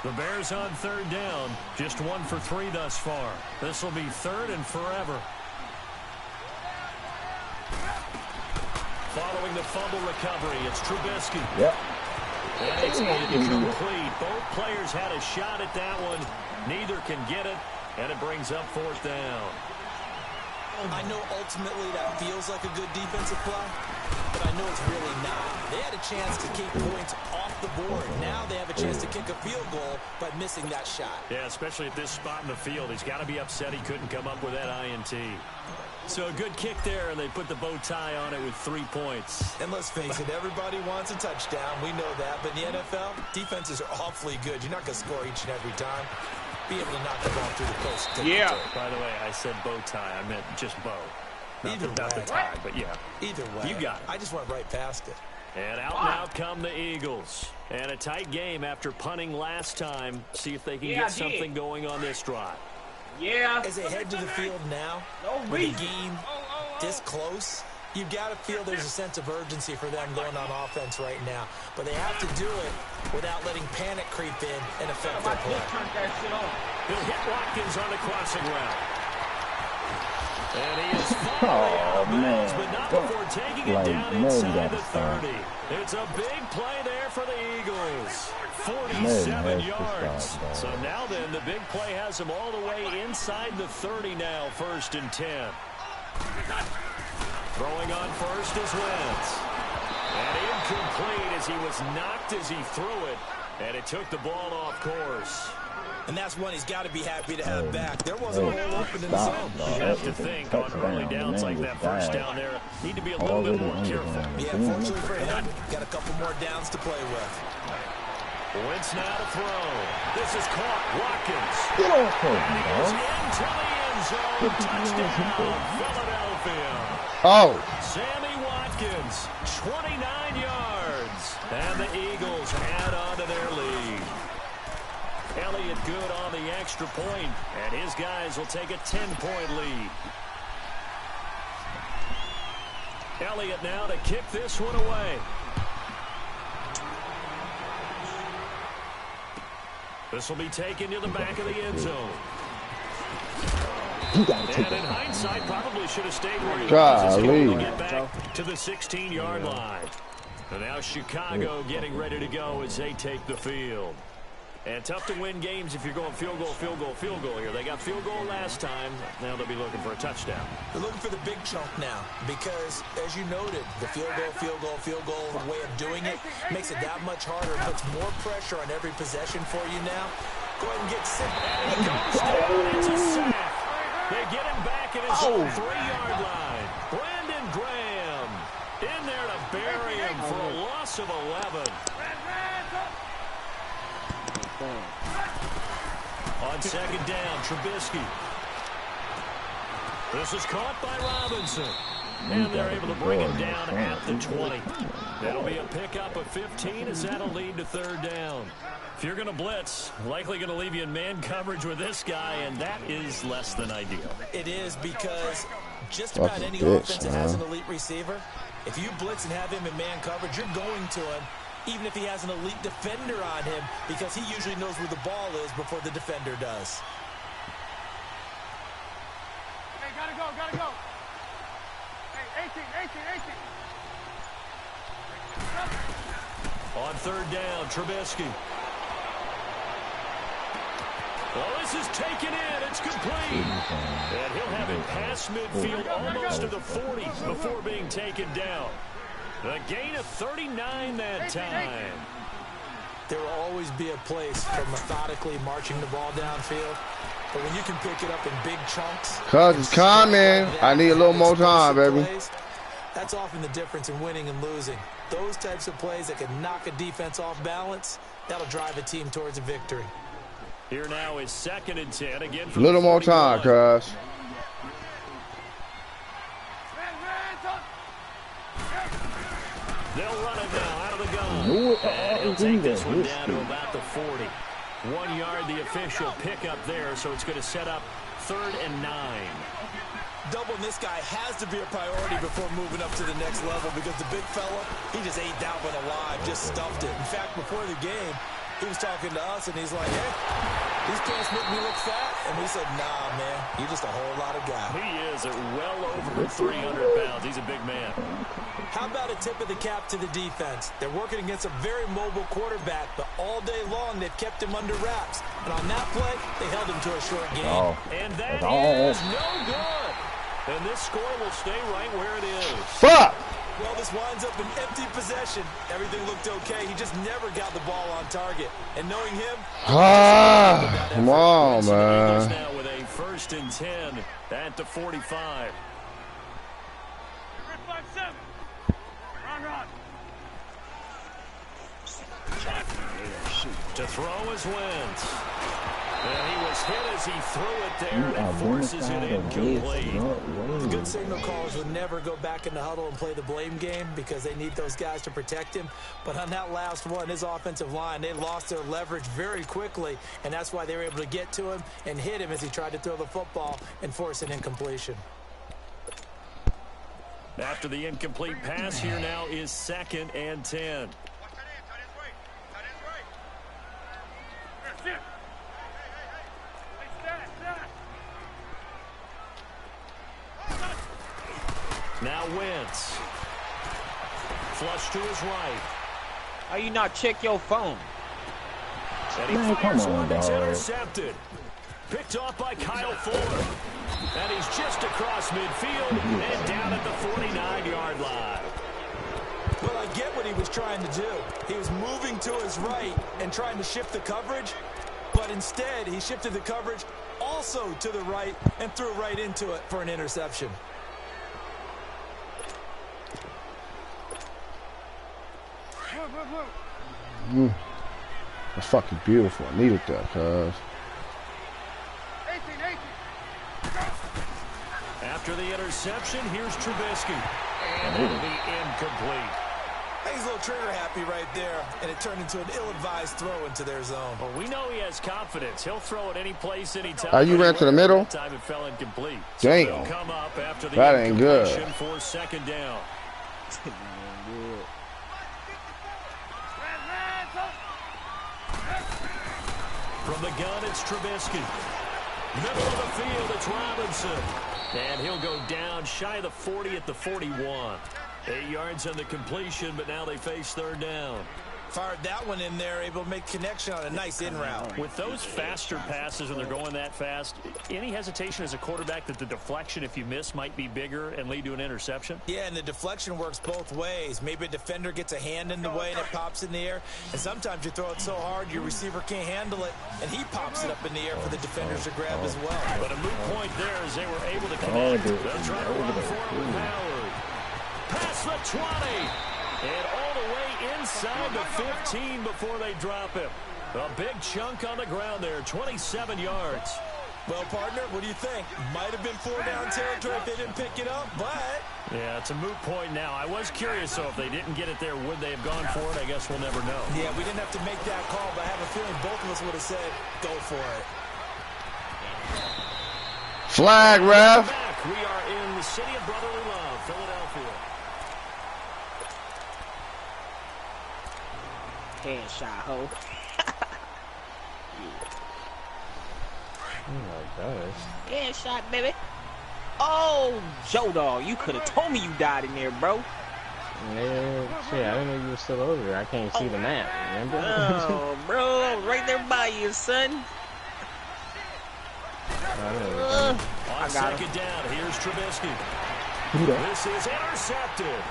The Bears on third down. Just 1 for 3 thus far. This will be third and forever. Following the fumble recovery, it's Trubisky. Yep. And it's incomplete. Both players had a shot at that one. Neither can get it, and it brings up fourth down. I know ultimately that feels like a good defensive play, but I know it's really not. They had a chance to keep points off the board. Now they have a chance to kick a field goal by missing that shot. Yeah, especially at this spot in the field. He's got to be upset he couldn't come up with that INT. So a good kick there, and they put the bow tie on it with 3 points. And let's face it, everybody wants a touchdown. We know that. But in the NFL, defenses are awfully good. You're not going to score each and every time. Be able to knock the ball through the post. Yeah. By the way, I said bow tie. I meant just bow. Either not the way. tie, but yeah. Either way. You got it. I just went right past it. And out come the Eagles. And a tight game after punting last time. See if they can get something going on this drive. Yeah. As they head to the field now, with the game this close, you've got to feel there's a sense of urgency for them going on offense right now. But they have to do it without letting panic creep in and affect their play. He'll hit Watkins on the crossing route. And he is falling out of bounds, but not before taking it down inside the 30. It's a big play there for the Eagles. 47 yards. So now then, the big play has him all the way inside the 30 now, 1st and 10. Throwing on first is Wentz. And incomplete as he was knocked as he threw it. And it took the ball off course. And that's one he's got to be happy to have back. There wasn't a hole open in the zone. You have to think on early downs like that, first down there, need to be a little bit more careful. Yeah, fortunately for him, got a couple more downs to play with. Wentz now to throw. This is caught. Watkins. Get off of And me, he goes dog. into the end zone. Touchdown, Philadelphia. Oh. Sammy Watkins, 29 yards. And the Eagles add on to their lead. Elliott good on the extra point, and his guys will take a 10-point lead. Elliott now to kick this one away. This will be taken to the back of the end zone. You gotta take And in it. hindsight, probably should have stayed where he was. He's able to get back to the 16-yard line. And now Chicago getting ready to go as they take the field. And tough to win games if you're going field goal, field goal, field goal here. They got field goal last time. Now they'll be looking for a touchdown. They're looking for the big chunk now because, as you noted, the field goal way of doing it makes it that much harder. It puts more pressure on every possession for you now. Go ahead and get sick. And he goes down. It's a sack. They get him back at his own 3-yard line. Brandon Graham in there to bury him for a loss of 11. On second down, Trubisky. This is caught by Robinson. And they're able to bring him down at the 20. That'll be a pickup of 15 as that'll lead to third down. If you're going to blitz, likely going to leave you in man coverage with this guy, and that is less than ideal. It is because just about Fucking any bitch, offense that has an elite receiver, if you blitz and have him in man coverage, you're going to him, even if he has an elite defender on him, because he usually knows where the ball is before the defender does. Hey, gotta go, gotta go. Hey, 18. On third down, Trubisky. Well, this is taken in. It's complete. And he'll have it past midfield almost to the 40 before being taken down. A gain of 39 that time. There will always be a place for methodically marching the ball downfield. But when you can pick it up in big chunks. Cuz it's coming. I need a little more time, baby. Plays, that's often the difference in winning and losing. Those types of plays that can knock a defense off balance, that'll drive a team towards a victory. Here now is 2nd and 10 again. A little more time, cuz. They'll run it now out of the gun. No, And he'll take this one down to about the 40. 1 yard, the official pickup there, so it's going to set up 3rd and 9. Doubling this guy has to be a priority before moving up to the next level because the big fella, he just ate that one alive, just stuffed it. In fact, before the game, he was talking to us, and he's like, hey, these pants make me look fat. And we said, nah, man, you're just a whole lot of guy. He is at well over 300 pounds. He's a big man. How about a tip of the cap to the defense? They're working against a very mobile quarterback, but all day long they've kept him under wraps. And on that play, they held him to a short game. Oh. And that is no good. And this score will stay right where it is. Fuck! Well, this winds up an empty possession. Everything looked okay. He just never got the ball on target. And knowing him... Come on, man. Now with a 1st and 10 at the 45. To throw is Wentz. And he was hit as he threw it there, and it forces it incomplete. The good signal callers would never go back in the huddle and play the blame game because they need those guys to protect him. But on that last one, his offensive line, they lost their leverage very quickly, and that's why they were able to get to him and hit him as he tried to throw the football and force an incompletion. After the incomplete pass, here now is 2nd and 10. Now Wentz. Flush to his right. How you not check your phone? And he fires one that's intercepted. Picked off by Kyle Fuller. And he's just across midfield and down at the 49-yard line. Well, I get what he was trying to do. He was moving to his right and trying to shift the coverage, but instead he shifted the coverage also to the right and threw right into it for an interception. That's fucking beautiful. I needed that, cuz. After the interception, here's Trubisky. And it'll be incomplete. He's a little trigger happy right there, and it turned into an ill-advised throw into their zone. Well, we know he has confidence. He'll throw it any place, anytime. You ran to the middle? Time it fell incomplete. Damn. So come up after the that ain't good. For 2nd down. From the gun, it's Trubisky. Middle of the field, it's Robinson. And he'll go down shy of the 40 at the 41. 8 yards on the completion, but now they face 3rd down. Fired that one in there, able to make connection on a nice in route. With those faster passes and they're going that fast, any hesitation as a quarterback that the deflection, if you miss, might be bigger and lead to an interception? Yeah, and the deflection works both ways. Maybe a defender gets a hand in the way and it pops in the air. And sometimes you throw it so hard your receiver can't handle it, and he pops it up in the air for the defenders to grab as well. But a moot point there as they were able to connect. They'll try to run for it with Howard. Past the 20. And all the way inside the 15 before they drop him. A big chunk on the ground there, 27 yards. Well, partner, what do you think? Might have been 4-down territory if they didn't pick it up, but... Yeah, it's a moot point now. I was curious, so if they didn't get it there, would they have gone for it? I guess we'll never know. Yeah, we didn't have to make that call, but I have a feeling both of us would have said, go for it. Flag, ref. We are in the city of brotherly love, Philadelphia. Headshot, ho. Oh my gosh. Headshot, baby. Oh, Joe Dog, you could have told me you died in there, bro. Man, shit, I didn't know you were still over there. I can't see the map, remember? Oh, bro, right there by you, son. On 2nd down, here's Trubisky. This is intercepted.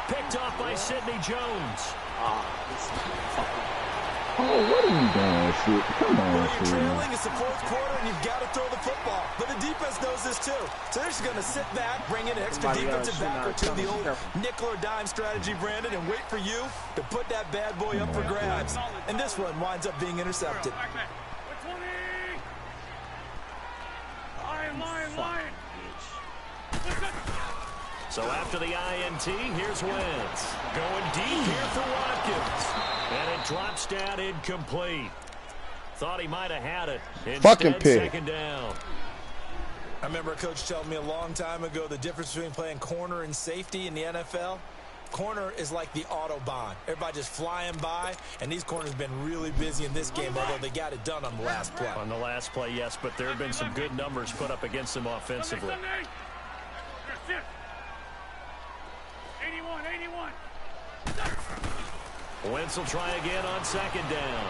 Picked off by Sidney Jones. Oh, what are you doing, shit? Come on, well, shit. you're trailing, it's the 4th quarter, and you've got to throw the football. But the defense knows this, too. So they're just going to sit back, bring in an extra defensive back or two, the old nickel or dime strategy, Brandon, and wait for you to put that bad boy up for grabs. And this one winds up being intercepted. So after the INT, here's Wentz. Going deep here for Watkins. And it drops down incomplete. Thought he might have had it. Instead, Fucking pick. 2nd down. I remember a coach telling me a long time ago the difference between playing corner and safety in the NFL. Corner is like the Autobahn. Everybody just flying by, and these corners have been really busy in this game, although they got it done on the last play. On the last play, yes, but there have been some good numbers put up against them offensively. 81. Wentz will try again on second down.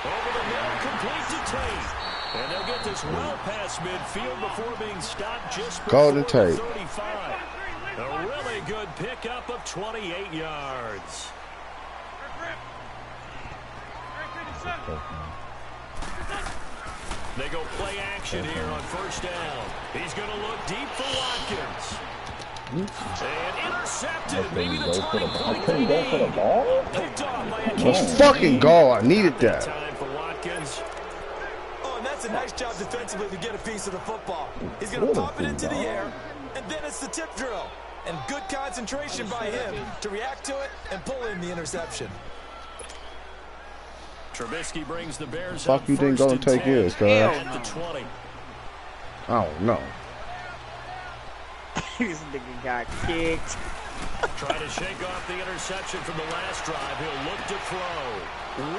Over the middle, complete to Tate. And they'll get this well past midfield before being stopped just before the 35. A really good pickup of 28 yards. They go play action here on first down. He's going to look deep for Watkins. And intercepted. Maybe the turning point they need. Picked off by a Let's fucking go. I needed that. Time for Watkins. Oh, and that's a nice job defensively to get a piece of the football. He's going to pop it into the air, and then it's the tip drill. And good concentration by him to react to it and pull in the interception. Trubisky brings the Bears Fuck, up you didn't go and take his, cuz. at the 20. Oh, no. This nigga got kicked. Trying to shake off the interception from the last drive. He'll look to throw.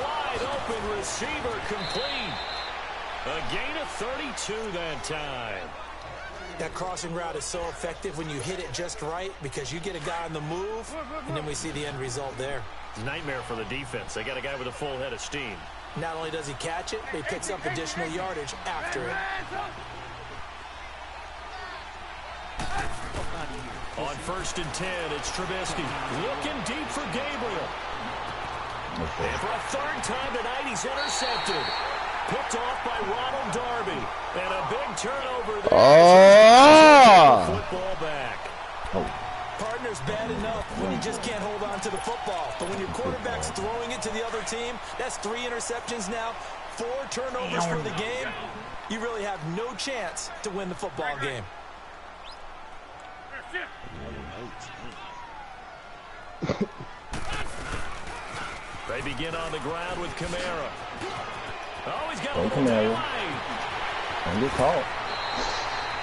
Wide open receiver complete. A gain of 32 that time. That crossing route is so effective when you hit it just right because you get a guy on the move, and then we see the end result there. It's a nightmare for the defense. They got a guy with a full head of steam. Not only does he catch it, but he picks up additional yardage after it. On first and 10, it's Trubisky. Looking deep for Gabriel. And for a third time tonight, he's intercepted. Picked off by Ronald Darby. And a big turnover there. Football back. Partner's bad enough when you just can't hold on to the football. But when your quarterback's throwing it to the other team, that's 3 interceptions now, 4 turnovers for the game. You really have no chance to win the football game. They begin on the ground with Kamara. Oh, he's got a little Kamara. daylight. And get caught.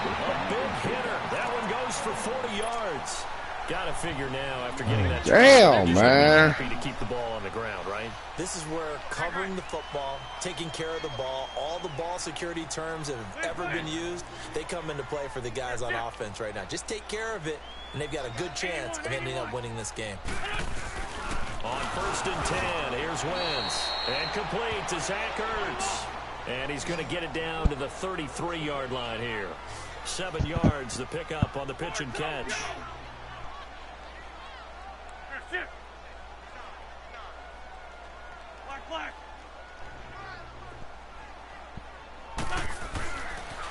A big hitter. That one goes for 40 yards. Got to figure now after getting that. Damn, man. Happy to keep the ball on the ground, right? This is where covering the football, taking care of the ball, all the ball security terms that have ever been used, they come into play for the guys on offense right now. Just take care of it, and they've got a good chance of ending up winning this game. On first and 10, here's Wentz. And complete to Zach Ertz. And he's going to get it down to the 33-yard line here. 7 yards, the pickup on the pitch and catch.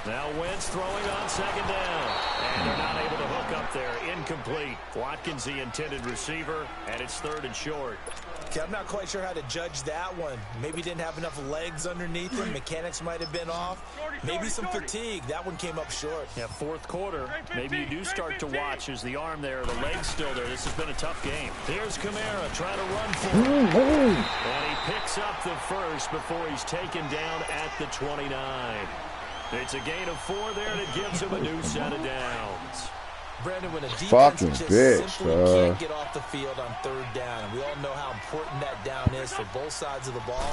Now Wentz throwing on second down. And they're not able to hook up there. Incomplete. Watkins, the intended receiver, and it's 3rd and short. Okay, I'm not quite sure how to judge that one. Maybe didn't have enough legs underneath him. Mechanics might have been off. Maybe some fatigue. That one came up short. Yeah, 4th quarter. Maybe you do start to watch as the arm there, the leg's still there. This has been a tough game. Here's Kamara trying to run for it. And he picks up the first before he's taken down at the 29. It's a gain of 4 there, and it gives him a new set of downs. Brandon, when a defense Fucking just bitch, simply can't get off the field on 3rd down, and we all know how important that down is for both sides of the ball,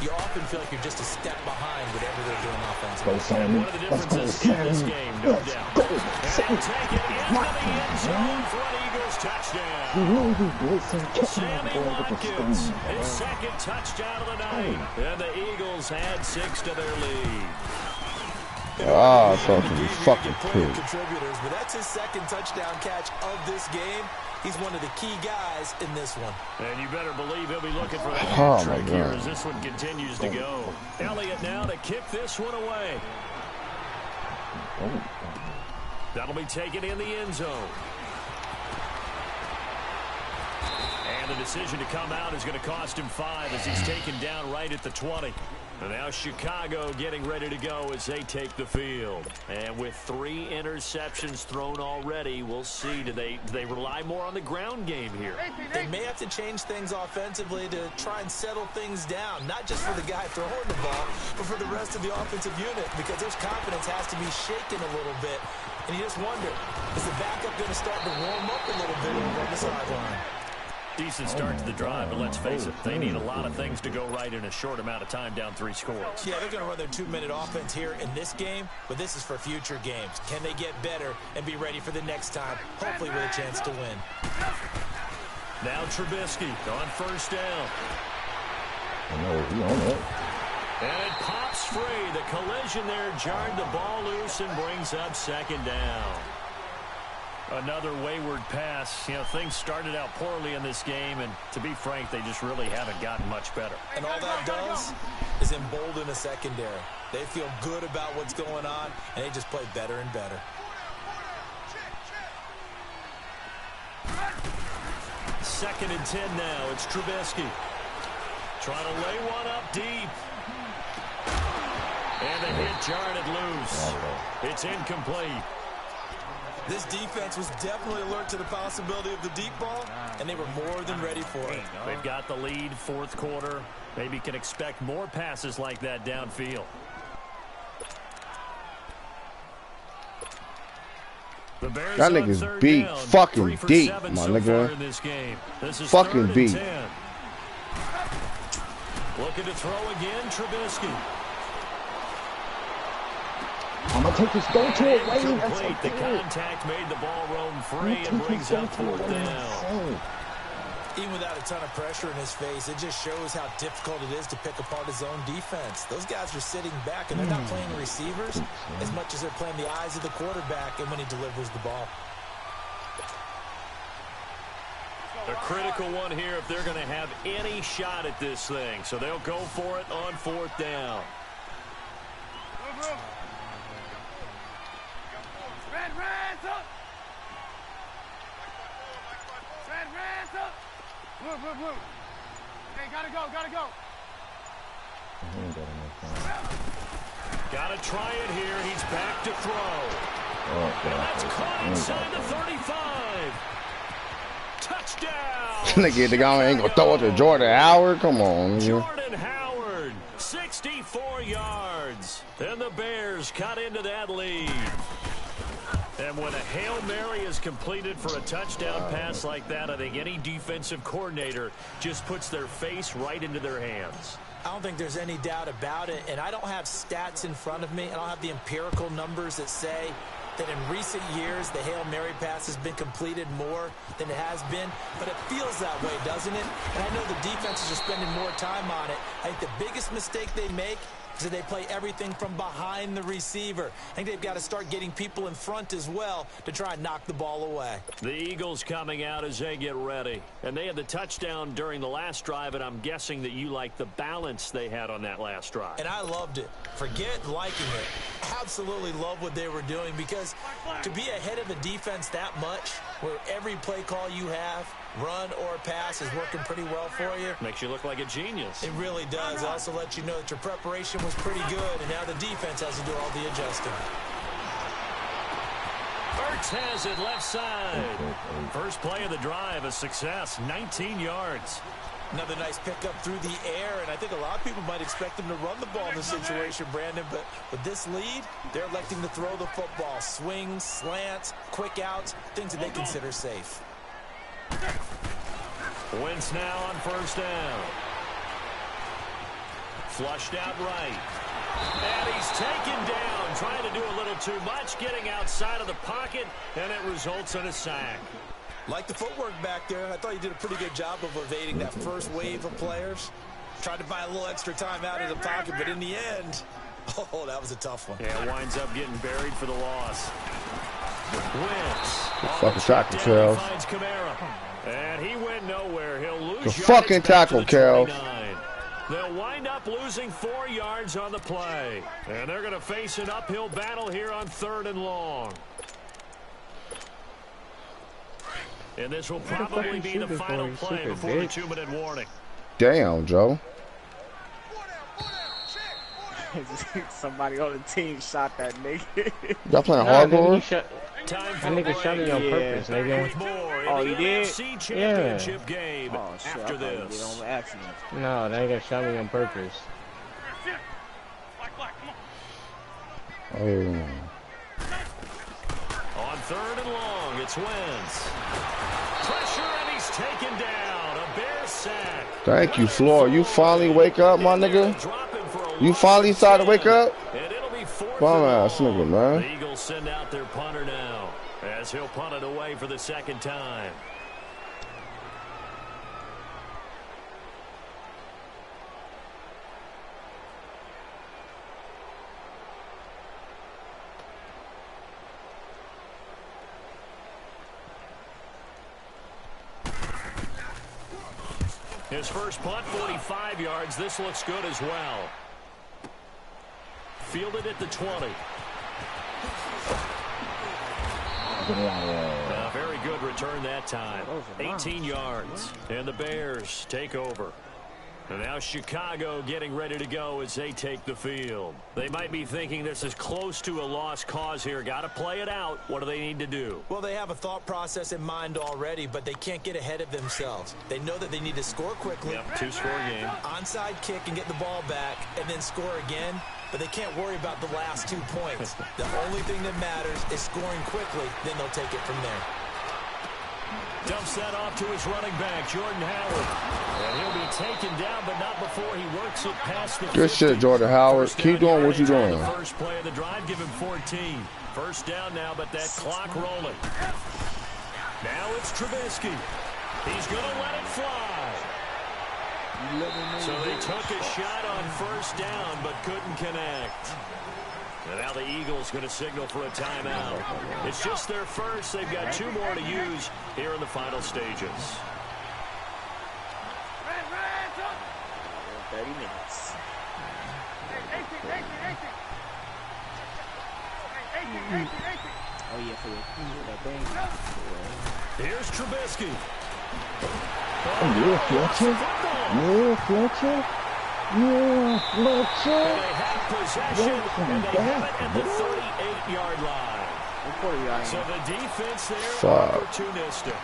you often feel like you're just a step behind whatever they're doing offensively. And one of the differences in this game, no doubt. And they'll take it into the end zone for an Eagles touchdown. Sammy Watkins, his 2nd touchdown of the night. And the Eagles add 6 to their lead. Ah, fucking pig. Contributors, but that's his 2nd touchdown catch of this game. He's one of the key guys in this one. And you better believe he'll be looking for that Oh, trick my here God. as this one continues to go. Elliott now to kick this one away. That'll be taken in the end zone. And the decision to come out is going to cost him 5 as he's taken down right at the 20. And now Chicago getting ready to go as they take the field. And with 3 interceptions thrown already, we'll see. Do they rely more on the ground game here? They may have to change things offensively to try and settle things down, not just for the guy throwing the ball, but for the rest of the offensive unit, because their confidence has to be shaken a little bit. And you just wonder, is the backup going to start to warm up a little bit over on the sideline? Decent start to the drive, but let's face it, they need a lot of things to go right in a short amount of time, down 3 scores. Yeah, they're going to run their 2-minute offense here in this game, but this is for future games. Can they get better and be ready for the next time, hopefully with a chance to win? Now Trubisky on first down. And it pops free. The collision there jarred the ball loose and brings up second down. Another wayward pass. You know, things started out poorly in this game, and to be frank, they just really haven't gotten much better. And all that does is embolden a secondary. They feel good about what's going on, and they just play better and better. Second and 10 now. It's Trubisky. Trying to lay one up deep. And the hit jarred it loose. It's incomplete. This defense was definitely alert to the possibility of the deep ball, and they were more than ready for it. They've got the lead, 4th quarter. Maybe can expect more passes like that downfield. The Bears that nigga's beat down, fucking deep, my nigga. Fucking beat. Looking to throw again, Trubisky. I'm going to take this go to it, Wayne. Complete. The contact made the ball roam free and brings up 4th down. Even without a ton of pressure in his face, it just shows how difficult it is to pick apart his own defense. Those guys are sitting back, and they're not playing receivers as much as they're playing the eyes of the quarterback and when he delivers the ball. A critical one here if they're going to have any shot at this thing. So they'll go for it on 4th down. Hands up! Hands up! Move. Hey, gotta go. Gotta try it here. He's back to throw. And that's caught inside the 35. Touchdown! Nigga, ain't gonna throw it to Jordan Howard. Come on. Jordan Howard, 64 yards. And the Bears cut into that lead. And when a Hail Mary is completed for a touchdown pass like that, I think any defensive coordinator just puts their face right into their hands. I don't think there's any doubt about it, and I don't have stats in front of me. I don't have the empirical numbers that say that in recent years the Hail Mary pass has been completed more than it has been, but it feels that way, doesn't it? And I know the defenses are spending more time on it. I think the biggest mistake they make is that they play everything from behind the receiver. I think they've got to start getting people in front as well to try and knock the ball away. The Eagles coming out as they get ready. And they had the touchdown during the last drive, and I'm guessing that you like the balance they had on that last drive. And I loved it. Forget liking it. Absolutely love what they were doing, because to be ahead of a defense that much, where every play call you have, run or pass, is working pretty well for you. Makes you look like a genius. It really does. It also lets you know that your preparation was pretty good, and now the defense has to do all the adjusting. Ertz has it left side. First play of the drive, a success, 19 yards. Another nice pickup through the air, and I think a lot of people might expect them to run the ball in this situation, Brandon, but with this lead, they're electing to throw the football. Swings, slants, quick outs, things that they consider safe. Wentz now on first down. Flushed out right. And he's taken down, trying to do a little too much, getting outside of the pocket, and it results in a sack. Like the footwork back there, I thought you did a pretty good job of evading that first wave of players. Tried to buy a little extra time out of the pocket, but in the end, oh, that was a tough one. Yeah, winds up getting buried for the loss. Wentz. Fucking tackle, Charles. Finds Kamara. And he went nowhere. He'll lose the fucking tackle, Charles. They'll wind up losing 4 yards on the play. And they're going to face an uphill battle here on 3rd and long. And this will probably be the final play before the 2-minute warning. Damn, Joe. Somebody on the team shot that nigga. Y'all playing Nah, hardcore? That nigga shot me on purpose, nigga. Oh, he did? Championship game Oh, shit, after I thought he did this. on accident. No, that nigga shot me on purpose. Oh. On 3rd and long, it's Wentz. Pressure, and he's taken down. A Bear sack. Thank you, Floor. You finally wake up, my nigga? You finally decided to wake up? And it'll be 4th Bum and ass long. nigga, man. The Eagles send out their punter now, as he'll punt it away for the second time. His first punt, 45 yards. This looks good as well. Fielded at the 20. Very good return that time. 18 yards. And the Bears take over. And now Chicago getting ready to go as they take the field. They might be thinking this is close to a lost cause here. Got to play it out. What do they need to do? Well, they have a thought process in mind already, but they can't get ahead of themselves. They know that they need to score quickly. Yep, 2-score game. Onside kick and get the ball back and then score again. But they can't worry about the last 2 points. The only thing that matters is scoring quickly. Then they'll take it from there. Dumps that off to his running back, Jordan Howard. And he'll be taken down, but not before he works it past the 50. Good shit, Jordan Howard. Keep doing what you're doing. The first play of the drive, give him 14. First down now, but that clock rolling. Now it's Trubisky. He's going to let it fly. So they took a shot on first down, but couldn't connect. And now the Eagles going to signal for a timeout. It's just their first. They've got 2 more to use here in the final stages. 30 minutes. Oh, yeah, for that thing. Here's Trubisky. Yeah, Fletcher. Yeah, Fletcher. Yeah, Fletcher. They have possession, and they have it at the 38-yard line. So the defense there, opportunistic.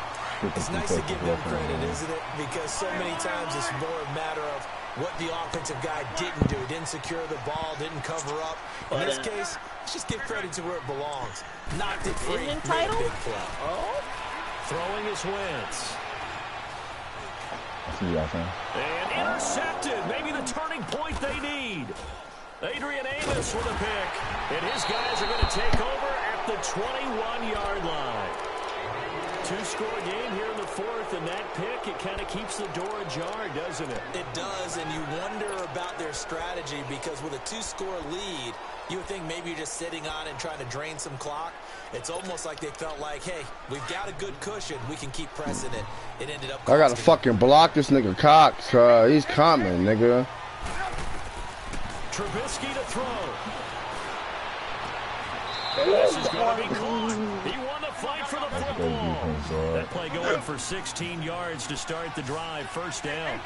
It's nice to give them credit, isn't it? Because so many times it's more a matter of what the offensive guy didn't do. Didn't secure the ball, didn't cover up. In this case, let's just give credit to where it belongs. Knocked it free, made a big play. Throwing his Wentz. And intercepted. Maybe the turning point they need. Adrian Amos with a pick. And his guys are going to take over at the 21-yard line. 2-score game here in the 4th, and that pick, it kind of keeps the door ajar, doesn't it? It does, and you wonder about their strategy because with a 2-score lead, you would think maybe you're just sitting on and trying to drain some clock. It's almost like they felt like, hey, we've got a good cushion. We can keep pressing it. It ended up I gotta fucking block this nigga Cox. He's coming, nigga. Trubisky to throw. This is going to be caught. He won the fight for the football. That play going for 16 yards to start the drive. First down.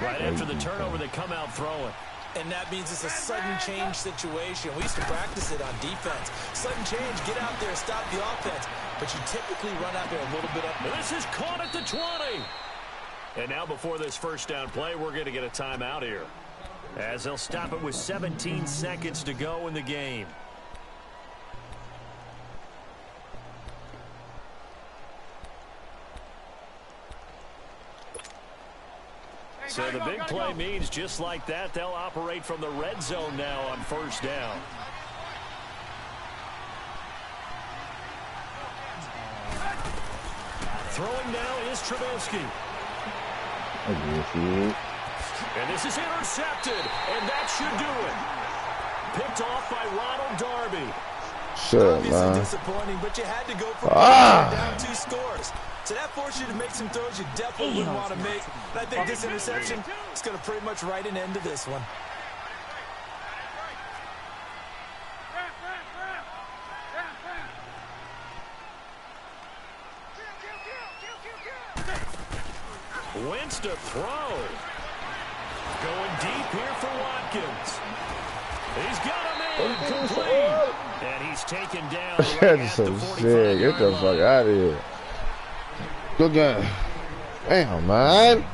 Right after the turnover, they come out throwing. And that means it's a sudden change situation. We used to practice it on defense. Sudden change, get out there, stop the offense. But you typically run out there a little bit up. This is caught at the 20. And now before this first down play, we're going to get a timeout here, as they'll stop it with 17 seconds to go in the game. So the big play means just like that, they'll operate from the red zone now on first down. Throwing now is Trubisky. And this is intercepted, and that should do it. Picked off by Ronald Darby. Shit, man. Disappointing, but you had to go for down 2 scores. So that forced you to make some throws you definitely wouldn't want to make. And I think this interception is going to pretty much write an end to this one. Wentz to throw. Going deep here for Watkins. He's got him in, complete. And he's taken down right That's at so the sick. 45-yard Get the fuck out of here. Good game. Damn, man.